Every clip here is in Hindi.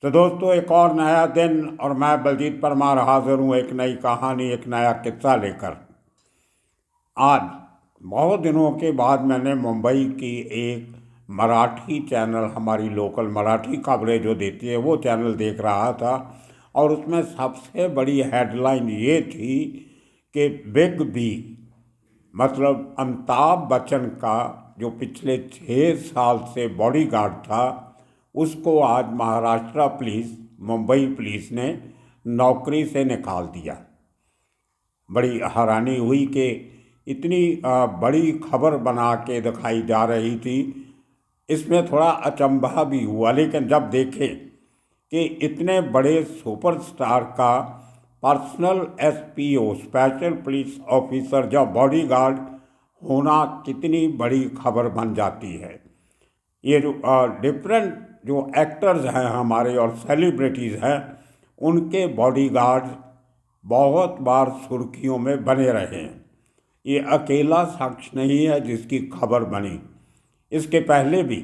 तो दोस्तों, एक और नया दिन और मैं बलजीत परमार हाजिर हूँ एक नई कहानी, एक नया किस्सा लेकर। आज बहुत दिनों के बाद मैंने मुंबई की एक मराठी चैनल, हमारी लोकल मराठी खबरें जो देती है, वो चैनल देख रहा था। और उसमें सबसे बड़ी हेडलाइन ये थी कि बिग बी, मतलब अमिताभ बच्चन का जो पिछले 6 साल से बॉडीगार्ड था, उसको आज महाराष्ट्र पुलिस, मुंबई पुलिस ने नौकरी से निकाल दिया। बड़ी हैरानी हुई कि इतनी बड़ी खबर बना के दिखाई जा रही थी। इसमें थोड़ा अचंभा भी हुआ, लेकिन जब देखे कि इतने बड़े सुपरस्टार का personal SPO, special police officer, जब बॉडीगार्ड होना कितनी बड़ी खबर बन जाती है। ये जो डिफरेंट जो एक्टर्स हैं हमारे और सेलिब्रिटीज़ हैं, उनके बॉडीगार्ड बहुत बार सुर्खियों में बने रहे हैं। ये अकेला शख्स नहीं है जिसकी खबर बनी। इसके पहले भी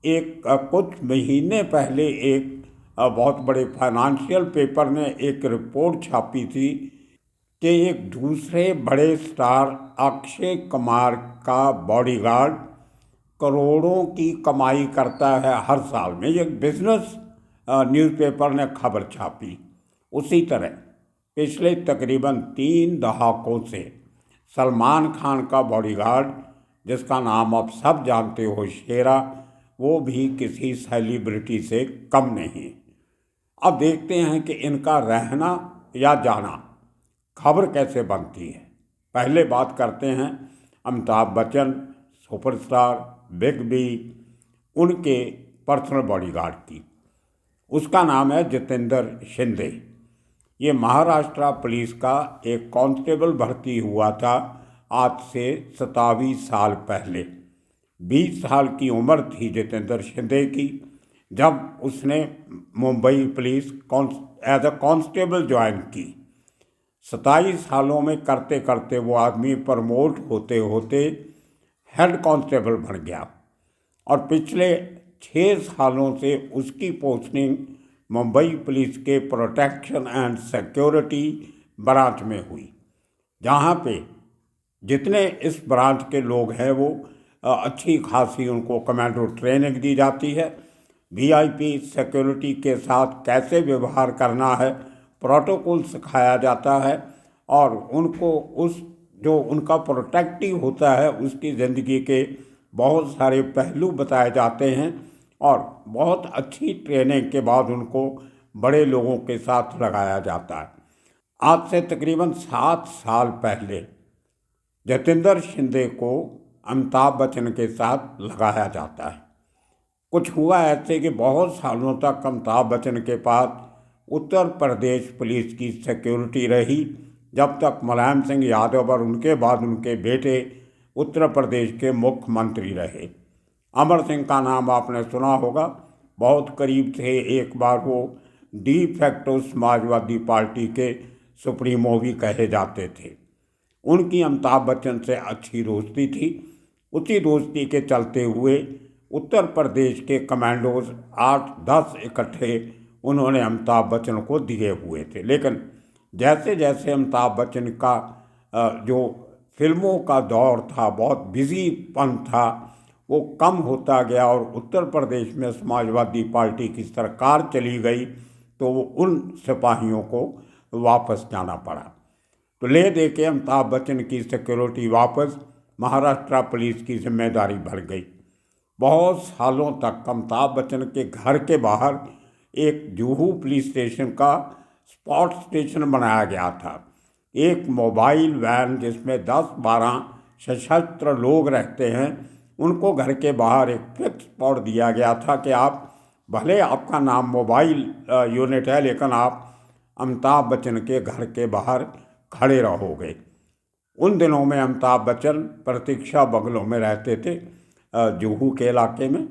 कुछ महीने पहले एक बहुत बड़े फाइनेंशियल पेपर ने एक रिपोर्ट छापी थी कि एक दूसरे बड़े स्टार अक्षय कुमार का बॉडीगार्ड करोड़ों की कमाई करता है हर साल में। एक बिजनेस न्यूज़पेपर ने खबर छापी। उसी तरह पिछले तकरीबन 3 दहाकों से सलमान खान का बॉडीगार्ड, जिसका नाम आप सब जानते हो, शेरा, वो भी किसी सेलिब्रिटी से कम नहीं। अब देखते हैं कि इनका रहना या जाना खबर कैसे बनती है। पहले बात करते हैं Amitabh Bachchan, superstar, big B, उनके पर्सनल बॉडीगार्ड की। उसका नाम है जितेंद्र शिंदे। ये महाराष्ट्र पुलिस का एक कांस्टेबल भर्ती हुआ था आज से 27 साल पहले। 20 साल की उम्र थी जितेंद्र शिंदे की जब उसने Mumbai police as a constable join की। 27 सालों में करते करते वो आदमी प्रमोट होते होते हेड कांस्टेबल बन गया और पिछले 6 सालों से उसकी पोस्टिंग मुंबई पुलिस के प्रोटेक्शन एंड सिक्योरिटी ब्रांच में हुई, जहाँ पे जितने इस ब्रांच के लोग हैं वो अच्छी खासी उनको कमांडो ट्रेनिंग दी जाती है। वीआईपी सिक्योरिटी के साथ कैसे व्यवहार करना है, प्रोटोकॉल सिखाया जाता है और उनको उस जो उनका प्रोटेक्टिव होता है उसकी ज़िंदगी के बहुत सारे पहलू बताए जाते हैं और बहुत अच्छी ट्रेनिंग के बाद उनको बड़े लोगों के साथ लगाया जाता है। आज से तकरीबन 7 साल पहले जितेंद्र शिंदे को अमिताभ बच्चन के साथ लगाया जाता है। कुछ हुआ ऐसे कि बहुत सालों तक अमिताभ बच्चन के पास उत्तर प्रदेश पुलिस की सिक्योरिटी रही, जब तक मुलायम सिंह यादव और उनके बाद उनके बेटे उत्तर प्रदेश के मुख्यमंत्री रहे। अमर सिंह का नाम आपने सुना होगा, बहुत करीब थे। एक बार वो डी फैक्टो समाजवादी पार्टी के सुप्रीमो भी कहे जाते थे। उनकी अमिताभ बच्चन से अच्छी दोस्ती थी। उसी दोस्ती के चलते हुए उत्तर प्रदेश के कमांडोज 8-10 इकट्ठे उन्होंने अमिताभ बच्चन को दिए हुए थे। लेकिन जैसे जैसे अमिताभ बच्चन का जो फिल्मों का दौर था, बहुत बिजीपन था, वो कम होता गया और उत्तर प्रदेश में समाजवादी पार्टी की सरकार चली गई, तो वो उन सिपाहियों को वापस जाना पड़ा। तो ले दे के अमिताभ बच्चन की सिक्योरिटी वापस महाराष्ट्र पुलिस की जिम्मेदारी बढ़ गई। बहुत सालों तक अमिताभ बच्चन के घर के बाहर एक जुहू पुलिस स्टेशन का स्पॉट स्टेशन बनाया गया था। एक मोबाइल वैन जिसमें 10-12 सशस्त्र लोग रहते हैं, उनको घर के बाहर एक फिक्स स्पॉट दिया गया था कि आप भले आपका नाम मोबाइल यूनिट है, लेकिन आप अमिताभ बच्चन के घर के बाहर खड़े रहोगे। उन दिनों में अमिताभ बच्चन प्रतीक्षा बंगलों में रहते थे जुहू के इलाके में,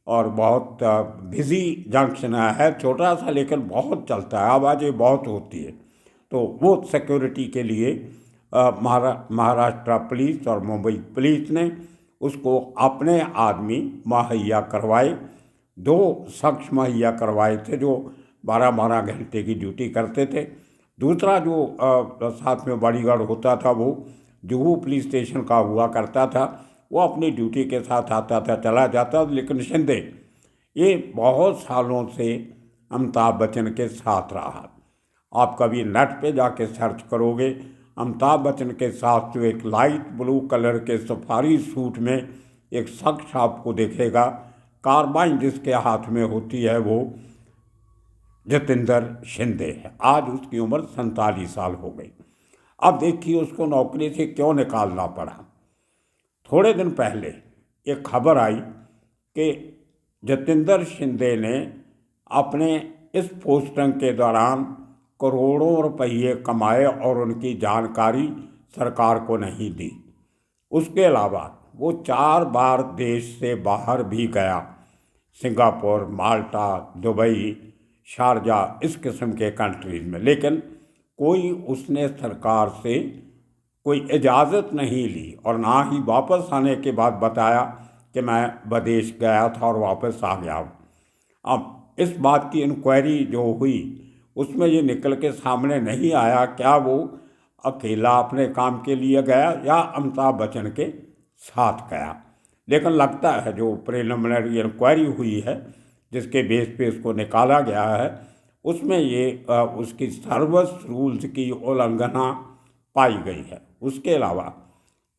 और बहुत बिजी जंक्शन है, छोटा सा लेकिन बहुत चलता है, आवाज़ें बहुत होती है। तो वो सिक्योरिटी के लिए महाराष्ट्र पुलिस और मुंबई पुलिस ने उसको अपने आदमी मुहैया करवाए। दो शख्स मुहैया करवाए थे जो 12-12 घंटे की ड्यूटी करते थे। दूसरा जो साथ में बॉडीगार्ड होता था वो जुहू पुलिस स्टेशन का हुआ करता था। वो अपनी ड्यूटी के साथ आता था, चला जाता। लेकिन शिंदे ये बहुत सालों से अमिताभ बच्चन के साथ रहा। आप कभी नेट पे जाके सर्च करोगे, अमिताभ बच्चन के साथ जो एक लाइट ब्लू कलर के सफारी सूट में एक शख्स आपको दिखेगा, कार्बाइन जिसके हाथ में होती है, वो जतिंदर शिंदे है। आज उसकी उम्र 47 साल हो गई। अब देखिए उसको नौकरी से क्यों निकालना पड़ा। थोड़े दिन पहले एक खबर आई कि जतिंदर शिंदे ने अपने इस पोस्टिंग के दौरान करोड़ों रुपये कमाए और उनकी जानकारी सरकार को नहीं दी। उसके अलावा वो 4 बार देश से बाहर भी गया, सिंगापुर, माल्टा, दुबई, शारजा, इस किस्म के कंट्रीज में। लेकिन कोई उसने सरकार से कोई इजाज़त नहीं ली और ना ही वापस आने के बाद बताया कि मैं विदेश गया था और वापस आ गया। अब इस बात की इंक्वायरी जो हुई उसमें ये निकल के सामने नहीं आया क्या वो अकेला अपने काम के लिए गया या अमिताभ बच्चन के साथ गया। लेकिन लगता है जो प्रिलिमिनरी इंक्वायरी हुई है जिसके बेस पे उसको निकाला गया है, उसमें ये उसकी सर्विस रूल्स की उल्लंघना पाई गई है। उसके अलावा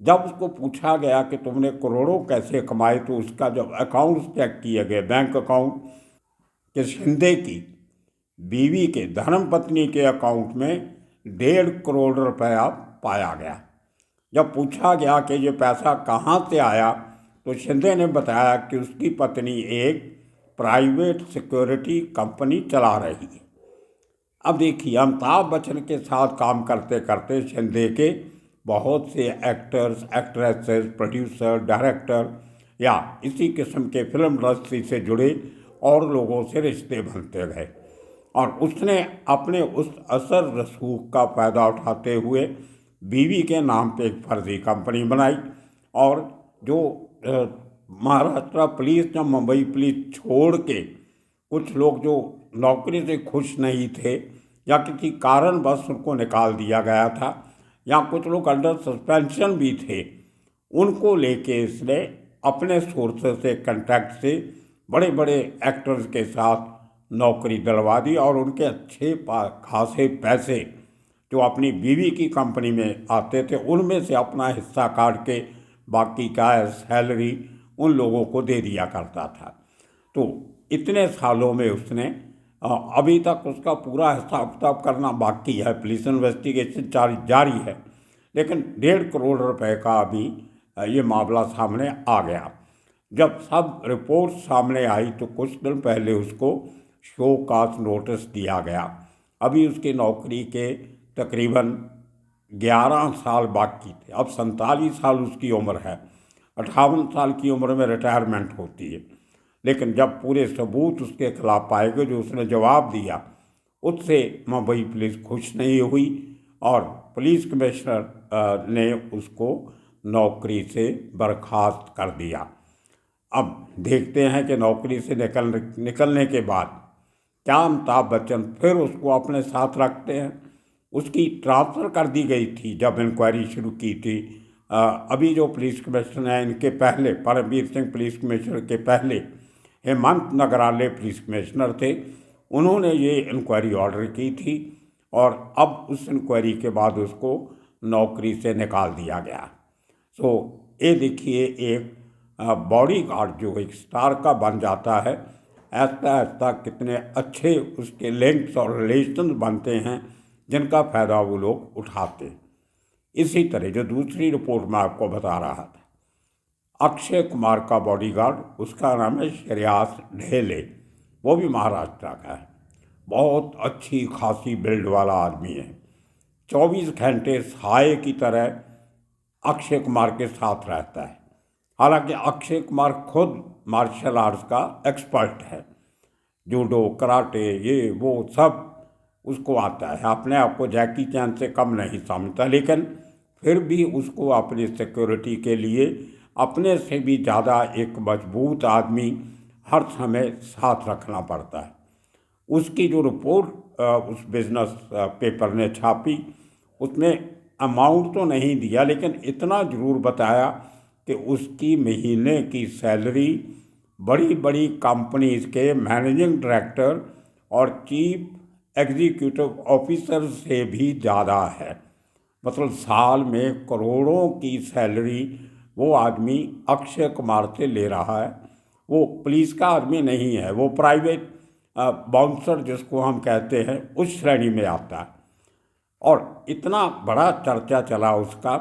जब उसको पूछा गया कि तुमने करोड़ों कैसे कमाए, तो उसका जब अकाउंट्स चेक किए गए, बैंक अकाउंट के शिंदे की बीवी के धर्मपत्नी के अकाउंट में 1.5 करोड़ रुपया पाया गया। जब पूछा गया कि ये पैसा कहाँ से आया, तो शिंदे ने बताया कि उसकी पत्नी एक प्राइवेट सिक्योरिटी कंपनी चला रही है। अब देखिए अमिताभ बच्चन के साथ काम करते करते शिंदे के बहुत से एक्टर्स, एक्ट्रेसेस, प्रोड्यूसर, डायरेक्टर या इसी किस्म के फिल्म इंडस्ट्री से जुड़े और लोगों से रिश्ते बनते गए और उसने अपने उस असर रसूख का फ़ायदा उठाते हुए बीवी के नाम पे एक फर्जी कंपनी बनाई। और जो महाराष्ट्र पुलिस या मुंबई पुलिस छोड़ के कुछ लोग जो नौकरी से खुश नहीं थे या किसी कारण बस उनको निकाल दिया गया था या कुछ लोग अंडर सस्पेंशन भी थे, उनको लेके इसने अपने सोर्सेस से, कंटैक्ट से बड़े बड़े एक्टर्स के साथ नौकरी दिलवा दी और उनके अच्छे खासे पैसे जो अपनी बीवी की कंपनी में आते थे उनमें से अपना हिस्सा काट के बाकी का सैलरी उन लोगों को दे दिया करता था। तो इतने सालों में उसने अभी तक उसका पूरा हिसाब किताब करना बाकी है, पुलिस इन्वेस्टिगेशन जारी है, लेकिन 1.5 करोड़ रुपए का अभी ये मामला सामने आ गया। जब सब रिपोर्ट सामने आई तो कुछ दिन पहले उसको शो काज नोटिस दिया गया। अभी उसकी नौकरी के तकरीबन 11 साल बाकी थे। अब 47 साल उसकी उम्र है, 58 साल की उम्र में रिटायरमेंट होती है। लेकिन जब पूरे सबूत उसके खिलाफ पाए गए, जो उसने जवाब दिया, उससे मुंबई पुलिस खुश नहीं हुई और पुलिस कमिश्नर ने उसको नौकरी से बर्खास्त कर दिया। अब देखते हैं कि नौकरी से निकलने के बाद क्या अमिताभ बच्चन फिर उसको अपने साथ रखते हैं। उसकी ट्रांसफ़र कर दी गई थी जब इंक्वायरी शुरू की थी। अभी जो पुलिस कमिश्नर हैं, इनके पहले परमवीर सिंह पुलिस कमिश्नर के पहले हेमंत नगराले पुलिस कमिश्नर थे, उन्होंने ये इंक्वायरी ऑर्डर की थी और अब उस इंक्वायरी के बाद उसको नौकरी से निकाल दिया गया। सो ये देखिए एक बॉडीगार्ड जो एक स्टार का बन जाता है, ऐसा ऐसा कितने अच्छे उसके लिंक्स और रिलेशन बनते हैं जिनका फ़ायदा वो लोग उठाते हैं। इसी तरह जो दूसरी रिपोर्ट मैं आपको बता रहा था, अक्षय कुमार का बॉडीगार्ड, उसका नाम है श्रेयास ढेले, वो भी महाराष्ट्र का है। बहुत अच्छी खासी बिल्ड वाला आदमी है, 24 घंटे साए की तरह अक्षय कुमार के साथ रहता है। हालांकि अक्षय कुमार खुद मार्शल आर्ट्स का एक्सपर्ट है, जूडो, कराटे, ये वो सब उसको आता है। अपने आप को जैकी चैन से कम नहीं समझता, लेकिन फिर भी उसको अपनी सिक्योरिटी के लिए अपने से भी ज़्यादा एक मजबूत आदमी हर समय साथ रखना पड़ता है। उसकी जो रिपोर्ट उस बिजनेस पेपर ने छापी, उसमें अमाउंट तो नहीं दिया, लेकिन इतना ज़रूर बताया कि उसकी महीने की सैलरी बड़ी बड़ी कंपनीज के मैनेजिंग डायरेक्टर और चीफ एग्जीक्यूटिव ऑफिसर से भी ज़्यादा है। मतलब साल में करोड़ों की सैलरी वो आदमी अक्षय कुमार से ले रहा है। वो पुलिस का आदमी नहीं है, वो प्राइवेट बाउंसर जिसको हम कहते हैं उस श्रेणी में आता है। और इतना बड़ा चर्चा चला उसका,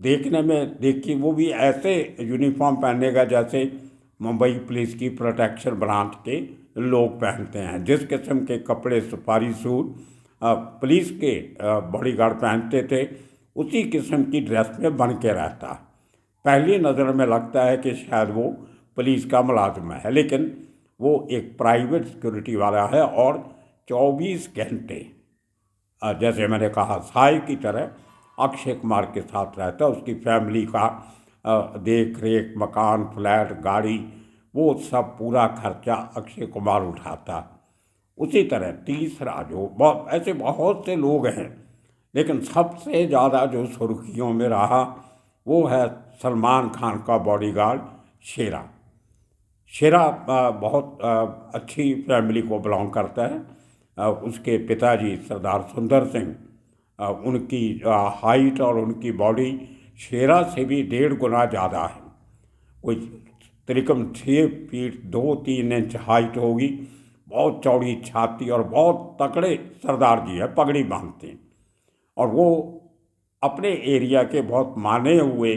देखने में देखिए वो भी ऐसे यूनिफॉर्म पहनेगा जैसे मुंबई पुलिस की प्रोटेक्शन ब्रांच के लोग पहनते हैं। जिस किस्म के कपड़े सफारी सूट पुलिस के बॉडीगार्ड पहनते थे, उसी किस्म की ड्रेस में बन के रहता। पहली नज़र में लगता है कि शायद वो पुलिस का मुलाजिम है, लेकिन वो एक प्राइवेट सिक्योरिटी वाला है और 24 घंटे जैसे मैंने कहा साय की तरह अक्षय कुमार के साथ रहता। उसकी फैमिली का देख रेख, मकान, फ्लैट, गाड़ी, वो सब पूरा खर्चा अक्षय कुमार उठाता। उसी तरह तीसरा जो ऐसे बहुत से लोग हैं, लेकिन सबसे ज़्यादा जो सुर्खियों में रहा वो है सलमान खान का बॉडीगार्ड शेरा। शेरा बहुत अच्छी फैमिली को बिलोंग करता है। उसके पिताजी सरदार सुंदर सिंह, उनकी हाइट और उनकी बॉडी शेरा से भी 1.5 गुना ज़्यादा है। कोई तकरीबन 6 फीट 2-3 इंच हाइट होगी। बहुत चौड़ी छाती और बहुत तकड़े सरदार जी है, पगड़ी बांधते हैं। और वो अपने एरिया के बहुत माने हुए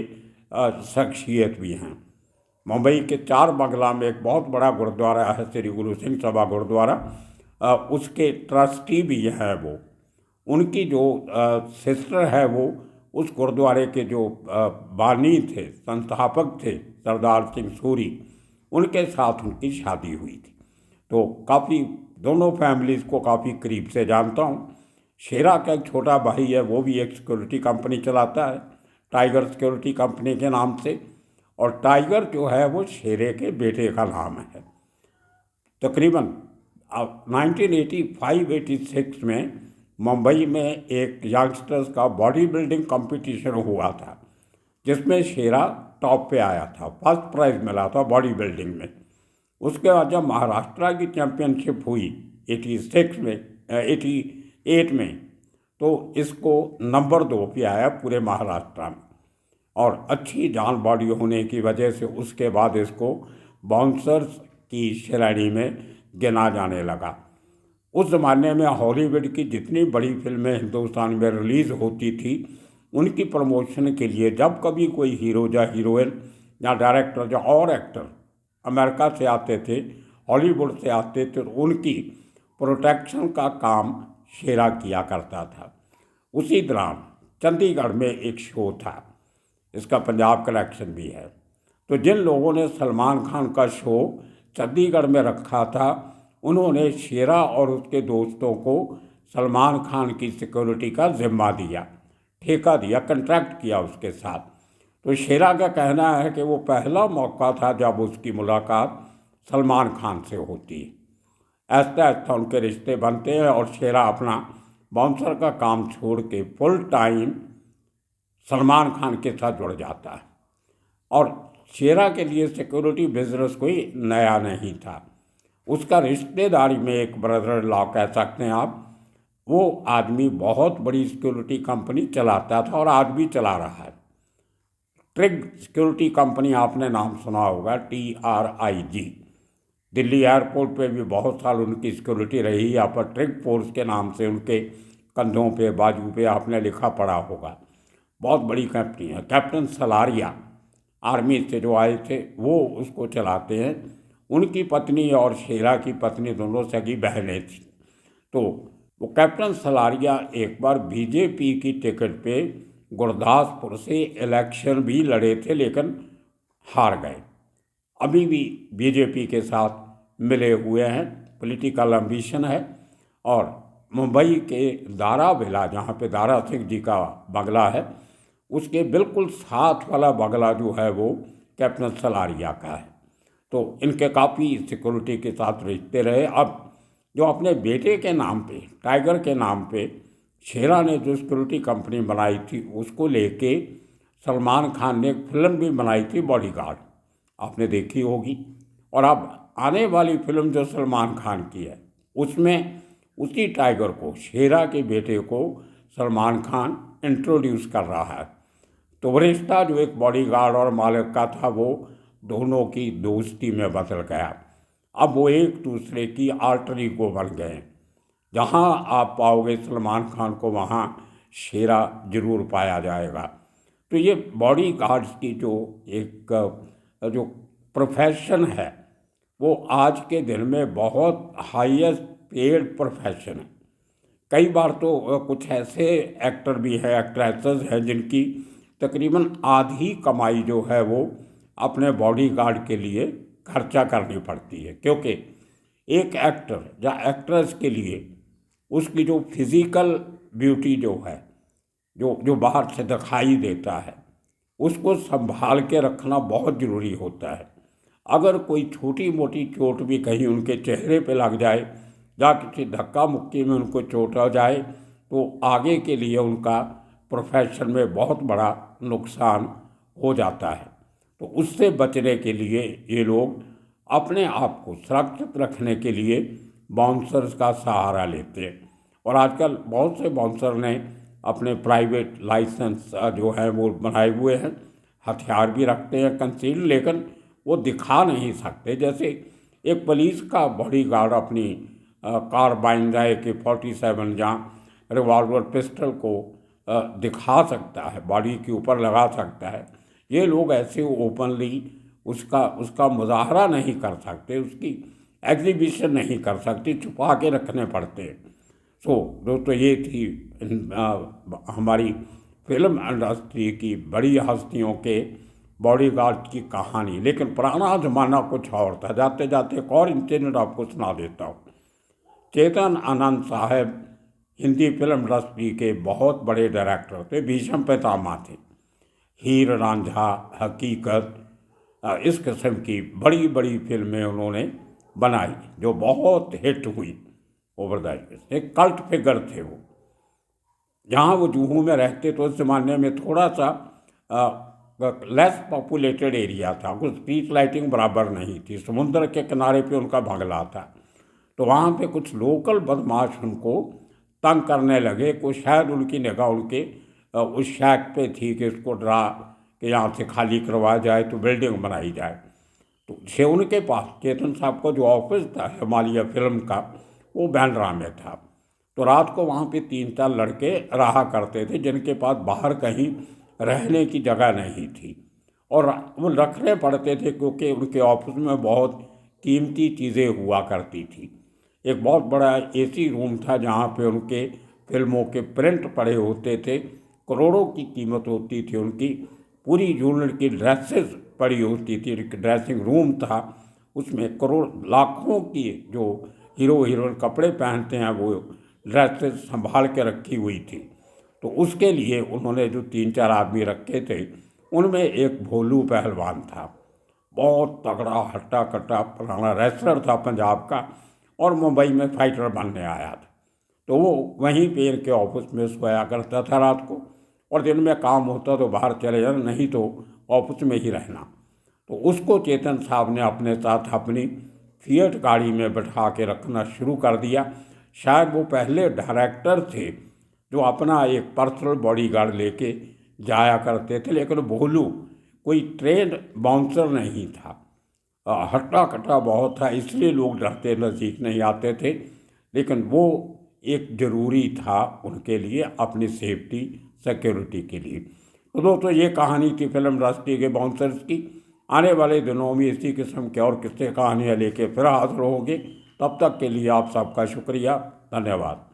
शख्सियत भी हैं। मुंबई के 4 बंगला में एक बहुत बड़ा गुरुद्वारा है, श्री गुरु सिंह सभा गुरुद्वारा, उसके ट्रस्टी भी हैं वो। उनकी जो सिस्टर है वो उस गुरुद्वारे के जो बानी थे, संस्थापक थे सरदार सिंह सूरी, उनके साथ उनकी शादी हुई थी। तो काफ़ी दोनों फैमिलीज़ को काफ़ी करीब से जानता हूँ। शेरा का एक छोटा भाई है, वो भी एक सिक्योरिटी कंपनी चलाता है, टाइगर सिक्योरिटी कंपनी के नाम से। और टाइगर जो है वो शेरे के बेटे का नाम है। तकरीबन 1985-86 में मुंबई में एक यंगस्टर्स का बॉडी बिल्डिंग कंपटीशन हुआ था, जिसमें शेरा टॉप पे आया था, फर्स्ट प्राइज़ मिला था बॉडी बिल्डिंग में। उसके बाद जब महाराष्ट्र की चैम्पियनशिप हुई 88 में, तो इसको नंबर 2 पे आया पूरे महाराष्ट्र में। और अच्छी जान बॉडी होने की वजह से उसके बाद इसको बाउंसर्स की श्रेणी में गिना जाने लगा। उस ज़माने में हॉलीवुड की जितनी बड़ी फिल्में हिंदुस्तान में रिलीज़ होती थी, उनकी प्रमोशन के लिए जब कभी कोई हीरो या हीरोइन या डायरेक्टर या और एक्टर अमेरिका से आते थे, हॉलीवुड से आते थे, तो उनकी प्रोटेक्शन का काम शेरा किया करता था। उसी दौरान चंडीगढ़ में एक शो था, इसका पंजाब कलेक्शन भी है। तो जिन लोगों ने सलमान खान का शो चंडीगढ़ में रखा था, उन्होंने शेरा और उसके दोस्तों को सलमान खान की सिक्योरिटी का जिम्मा दिया, ठेका दिया, कॉन्ट्रैक्ट किया उसके साथ। तो शेरा का कहना है कि वो पहला मौका था जब उसकी मुलाकात सलमान खान से होती है। ऐसा ऐसा उनके रिश्ते बनते हैं और शेरा अपना बाउंसर का काम छोड़ के फुल टाइम सलमान खान के साथ जुड़ जाता है। और शेरा के लिए सिक्योरिटी बिजनेस कोई नया नहीं था। उसका रिश्तेदारी में एक ब्रदर लॉ कह सकते हैं आप, वो आदमी बहुत बड़ी सिक्योरिटी कंपनी चलाता था और आज भी चला रहा है। ट्रिग सिक्योरिटी कंपनी, आपने नाम सुना होगा, TRIG। दिल्ली एयरपोर्ट पे भी बहुत साल उनकी सिक्योरिटी रही। यहाँ पर ट्रिग फोर्स के नाम से उनके कंधों पे, बाजू पे आपने लिखा पड़ा होगा। बहुत बड़ी कंपनी है। कैप्टन सलारिया आर्मी से जो आए थे वो उसको चलाते हैं। उनकी पत्नी और शेरा की पत्नी दोनों सगी बहनें थी। तो वो कैप्टन सलारिया एक बार बीजेपी की टिकट पे गुरदासपुर से इलेक्शन भी लड़े थे, लेकिन हार गए। अभी भी बीजेपी के साथ मिले हुए हैं, पॉलिटिकल एम्बिशन है। और मुंबई के दारा विला, जहाँ पे दारा सिंह जी का बंगला है, उसके बिल्कुल साथ वाला बंगला जो है वो कैप्टन सलारिया का है। तो इनके काफ़ी सिक्योरिटी के साथ रिश्ते रहे। अब जो अपने बेटे के नाम पे, टाइगर के नाम पे शेरा ने जो सिक्योरिटी कंपनी बनाई थी, उसको लेके सलमान खान ने एक फिल्म भी बनाई थी बॉडीगार्ड, आपने देखी होगी। और अब आने वाली फिल्म जो सलमान खान की है, उसमें उसी टाइगर को, शेरा के बेटे को सलमान खान इंट्रोड्यूस कर रहा है। तो वो रिश्ता जो एक बॉडीगार्ड और मालिक का था, वो दोनों की दोस्ती में बदल गया। अब वो एक दूसरे की आल्टर ईगो बन गए। जहाँ आप पाओगे सलमान खान को, वहाँ शेरा जरूर पाया जाएगा। तो ये बॉडीगार्ड्स की जो एक जो प्रोफेशन है, वो आज के दिन में बहुत हाईएस्ट पेड प्रोफेशन है। कई बार तो कुछ ऐसे एक्टर भी हैं, एक्ट्रेसेस हैं, जिनकी तकरीबन आधी कमाई जो है वो अपने बॉडीगार्ड के लिए खर्चा करनी पड़ती है, क्योंकि एक एक्टर या एक्ट्रेस के लिए उसकी जो फिज़िकल ब्यूटी जो है, जो जो बाहर से दिखाई देता है, उसको संभाल के रखना बहुत ज़रूरी होता है। अगर कोई छोटी मोटी चोट भी कहीं उनके चेहरे पे लग जाए या किसी धक्का मुक्की में उनको चोट आ जाए, तो आगे के लिए उनका प्रोफेशन में बहुत बड़ा नुकसान हो जाता है। तो उससे बचने के लिए ये लोग अपने आप को सुरक्षित रखने के लिए बाउंसर्स का सहारा लेते हैं। और आजकल बहुत से बाउंसर ने अपने प्राइवेट लाइसेंस जो है वो बनाए हुए हैं, हथियार भी रखते हैं कंसील, लेकिन वो दिखा नहीं सकते। जैसे एक पुलिस का बॉडीगार्ड अपनी कार्बाइन या AK-47 या रिवॉल्वर पिस्टल को दिखा सकता है, बॉडी के ऊपर लगा सकता है, ये लोग ऐसे ओपनली उसका मुजाहरा नहीं कर सकते, उसकी एग्जीबिशन नहीं कर सकते, छुपा के रखने पड़ते हैं। दोस्तों ये थी हमारी फिल्म इंडस्ट्री की बड़ी हस्तियों के बॉडीगार्ड की कहानी। लेकिन पुराना ज़माना कुछ और था। जाते जाते एक और इंसिडेंट आपको सुना देता हूँ। चेतन आनंद साहब हिंदी फिल्म इंडस्ट्री के बहुत बड़े डायरेक्टर थे, भीष्म पितामह थे। हीर रांझा, हकीकत, इस किस्म की बड़ी बड़ी फिल्में उन्होंने बनाई जो बहुत हिट हुई ओवर द ईयर्स। एक कल्ट फिगर थे वो। जहाँ वो जुहू में रहते तो उस ज़माने में थोड़ा सा लेस पॉपुलेटेड एरिया था, कुछ स्ट्रीट लाइटिंग बराबर नहीं थी, समुद्र के किनारे पे उनका बंगला था। तो वहाँ पे कुछ लोकल बदमाश उनको तंग करने लगे। कुछ शायद उनकी निगाह उनके उस शैक पे थी कि इसको डरा कि यहाँ से खाली करवाया जाए तो बिल्डिंग बनाई जाए। तो से उनके पास चेतन साहब का जो ऑफिस था हिमालय फिल्म का, वो बैंड्रा में था। तो रात को वहाँ पे 3-4 लड़के रहा करते थे, जिनके पास बाहर कहीं रहने की जगह नहीं थी, और वो रखने पड़ते थे क्योंकि उनके ऑफिस में बहुत कीमती चीज़ें हुआ करती थी। एक बहुत बड़ा AC रूम था जहाँ पे उनके फिल्मों के प्रिंट पड़े होते थे, करोड़ों की कीमत होती थी उनकी। पूरी यूनिट की ड्रेसेस पड़ी होती थी, एक ड्रेसिंग रूम था, उसमें करोड़ लाखों की जो हीरो हीरोइन कपड़े पहनते हैं वो ड्रेसेस संभाल के रखी हुई थी। तो उसके लिए उन्होंने जो 3-4 आदमी रखे थे, उनमें एक भोलू पहलवान था, बहुत तगड़ा हट्टा कट्टा पुराना रेसलर था पंजाब का, और मुंबई में फाइटर बनने आया था। तो वो वहीं पे इनके ऑफिस में सोया करता था रात को, और दिन में काम होता तो बाहर चले जाना, नहीं तो ऑफिस में ही रहना। तो उसको चेतन साहब ने अपने साथ अपनी फिएट गाड़ी में बैठा के रखना शुरू कर दिया। शायद वो पहले डायरेक्टर थे जो अपना एक पर्सनल बॉडीगार्ड लेके जाया करते थे, लेकिन भोलू कोई ट्रेंड बाउंसर नहीं था, हट्टा कट्टा बहुत था, इसलिए लोग डरते नज़दीक नहीं आते थे। लेकिन वो एक ज़रूरी था उनके लिए, अपनी सेफ्टी सिक्योरिटी के लिए। तो दोस्तों ये कहानी थी फिल्म इंडस्ट्री के बाउंसर्स की। आने वाले दिनों में इसी किस्म के और किस्से कहानियाँ लेके फिर हाजिर होंगे। तब तक के लिए आप सबका शुक्रिया, धन्यवाद।